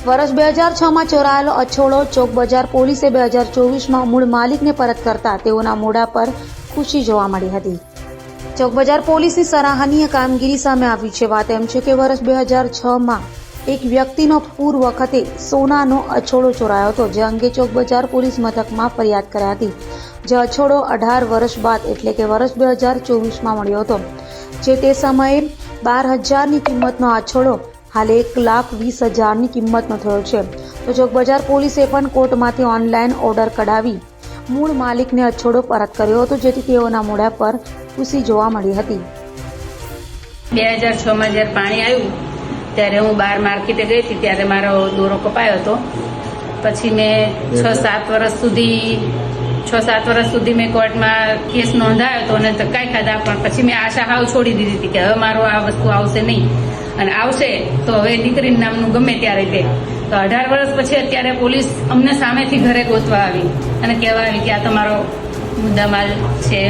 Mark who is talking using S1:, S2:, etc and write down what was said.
S1: વર્ષ 2006માં ચોરાયેલો અછોડો ચોક બજાર પોલીસે 2024માં મૂળ માલિકને પરત કરતા તેઓના મોઢા પર ખુશી જોવા મળી હતી। ચોક બજાર પોલીસની સરાહનીય કામગીરી સામે આવી છે। વાત એમ છે કે વર્ષ 2006માં એક વ્યક્તિનો પૂર વખતે સોનાનો અછોડો ચોરાયો હતો, જે અંગે ચોક બજાર પોલીસ મથકમાં ફરિયાદ કરાઈ હતી। જે અછોડો 18 વર્ષ બાદ એટલે કે વર્ષ 2024માં મળ્યો હતો, જે તે સમયે 12,000ની કિંમતનો અછોડો હાલ 1,20,000ની કિંમતનો થયો છે। તો ચોક બજાર પોલીસે પણ કોર્ટમાંથી ઓનલાઈન ઓર્ડર કઢાવી મૂળ માલિકને અછોડો પરત કર્યો હતો, જેથી તેઓના મોઢા પર ખુશી જોવા મળી હતી।
S2: 2006માં જ્યારે પાણી આવ્યું ત્યારે હું બહાર માર્કેટે ગઈ હતી, ત્યારે મારો દોરો કપાયો હતો। પછી મેં 6-7 વર્ષ સુધી મેં કોર્ટમાં કેસ નોંધાયો હતો અને ધક્કા ખાધા, પણ પછી મેં આશા હાવ છોડી દીધી હતી કે હવે મારો આ વસ્તુ આવશે નહીં, અને આવશે તો હવે દીકરીના નામનું ગમે ત્યારે તે। તો 18 વર્ષ પછી અત્યારે પોલીસ અમને સામેથી ઘરે ગોતવા આવી અને કહેવા આવી કે આ તમારો મુદ્દામાલ છે।